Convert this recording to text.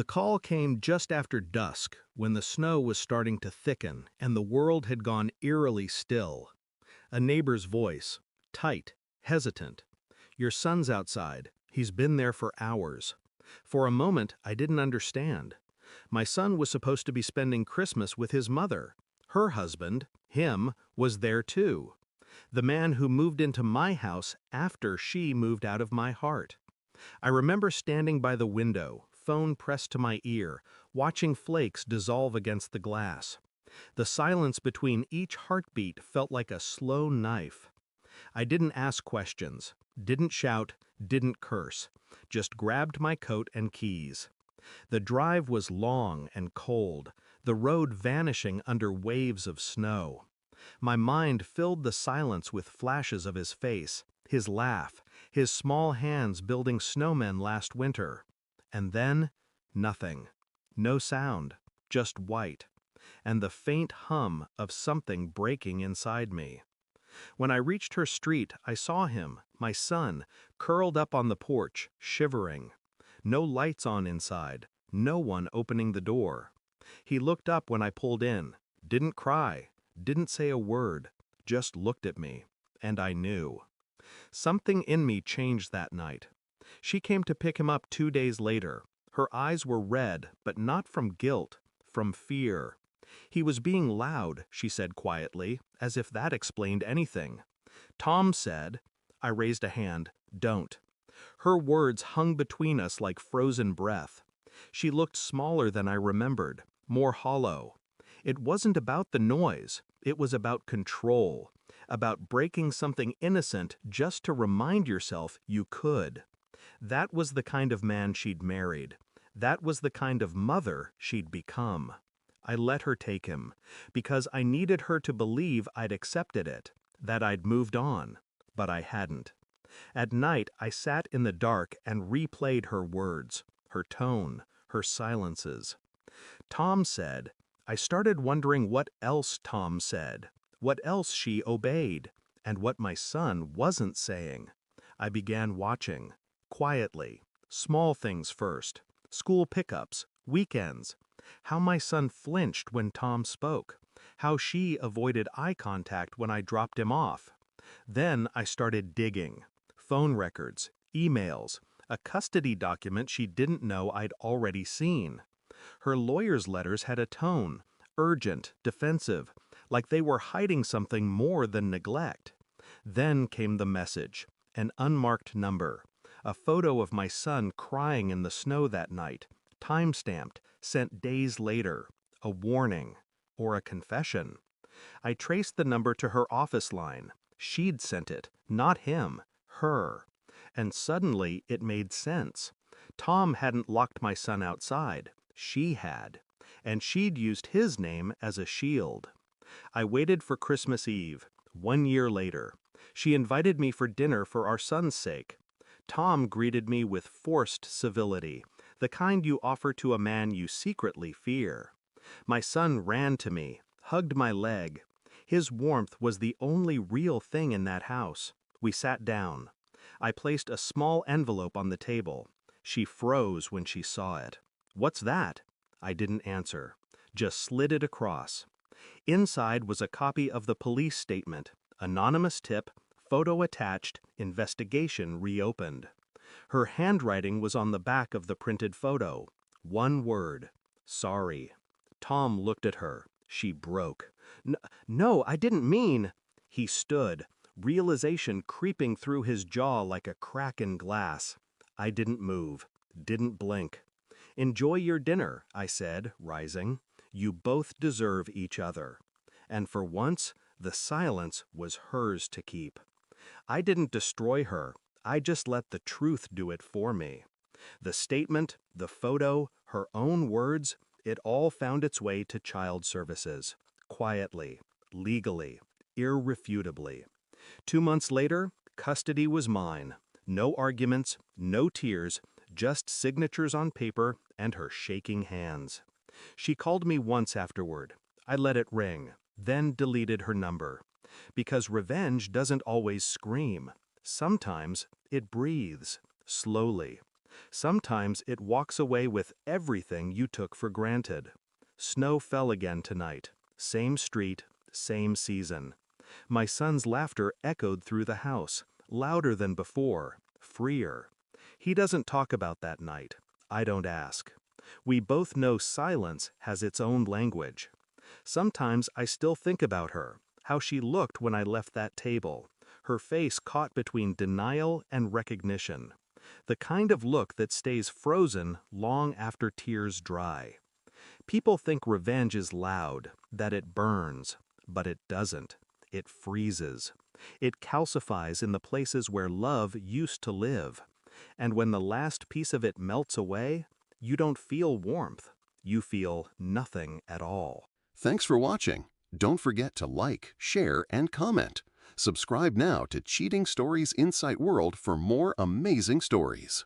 The call came just after dusk, when the snow was starting to thicken and the world had gone eerily still. A neighbor's voice, tight, hesitant. "Your son's outside. He's been there for hours." For a moment, I didn't understand. My son was supposed to be spending Christmas with his mother. Her husband, him, was there too. The man who moved into my house after she moved out of my heart. I remember standing by the window, phone pressed to my ear, watching flakes dissolve against the glass. The silence between each heartbeat felt like a slow knife. I didn't ask questions, didn't shout, didn't curse, just grabbed my coat and keys. The drive was long and cold, the road vanishing under waves of snow. My mind filled the silence with flashes of his face, his laugh, his small hands building snowmen last winter. And then, nothing. No sound, just white, and the faint hum of something breaking inside me. When I reached her street, I saw him, my son, curled up on the porch, shivering. No lights on inside, no one opening the door. He looked up when I pulled in, didn't cry, didn't say a word, just looked at me, and I knew. Something in me changed that night. She came to pick him up 2 days later. Her eyes were red, but not from guilt, from fear. He was being loud, she said quietly, as if that explained anything. Tom said, I raised a hand, don't. Her words hung between us like frozen breath. She looked smaller than I remembered, more hollow. It wasn't about the noise, it was about control, about breaking something innocent just to remind yourself you could. That was the kind of man she'd married. That was the kind of mother she'd become. I let her take him, because I needed her to believe I'd accepted it, that I'd moved on, but I hadn't. At night, I sat in the dark and replayed her words, her tone, her silences. Tom said, I started wondering what else Tom said, what else she obeyed, and what my son wasn't saying. I began watching, quietly, small things first, school pickups, weekends, how my son flinched when Tom spoke, how she avoided eye contact when I dropped him off. Then I started digging, phone records, emails, a custody document she didn't know I'd already seen. Her lawyer's letters had a tone, urgent, defensive, like they were hiding something more than neglect. Then came the message, an unmarked number, a photo of my son crying in the snow that night, time-stamped, sent days later, a warning, or a confession. I traced the number to her office line. She'd sent it, not him, her. And suddenly it made sense. Tom hadn't locked my son outside. She had. And she'd used his name as a shield. I waited for Christmas Eve, 1 year later. She invited me for dinner for our son's sake. Tom greeted me with forced civility, the kind you offer to a man you secretly fear. My son ran to me, hugged my leg. His warmth was the only real thing in that house. We sat down. I placed a small envelope on the table. She froze when she saw it. What's that? I didn't answer, just slid it across. Inside was a copy of the police statement, anonymous tip, photo attached, investigation reopened. Her handwriting was on the back of the printed photo. One word, sorry. Tom looked at her. She broke. No, I didn't mean. He stood, realization creeping through his jaw like a crack in glass. I didn't move, didn't blink. Enjoy your dinner, I said, rising. You both deserve each other. And for once, the silence was hers to keep. I didn't destroy her. I just let the truth do it for me. The statement, the photo, her own words, it all found its way to child services. Quietly, legally, irrefutably. 2 months later, custody was mine. No arguments, no tears, just signatures on paper and her shaking hands. She called me once afterward. I let it ring, then deleted her number. Because revenge doesn't always scream. Sometimes it breathes, slowly. Sometimes it walks away with everything you took for granted. Snow fell again tonight. Same street, same season. My son's laughter echoed through the house, louder than before, freer. He doesn't talk about that night. I don't ask. We both know silence has its own language. Sometimes I still think about her, how she looked when I left that table, her face caught between denial and recognition. The kind of look that stays frozen long after tears dry. People think revenge is loud, that it burns, but it doesn't. It freezes. It calcifies in the places where love used to live. And when the last piece of it melts away, you don't feel warmth. You feel nothing at all. Thanks for watching. Don't forget to like, share, and comment. Subscribe now to Cheating Stories Insight World for more amazing stories.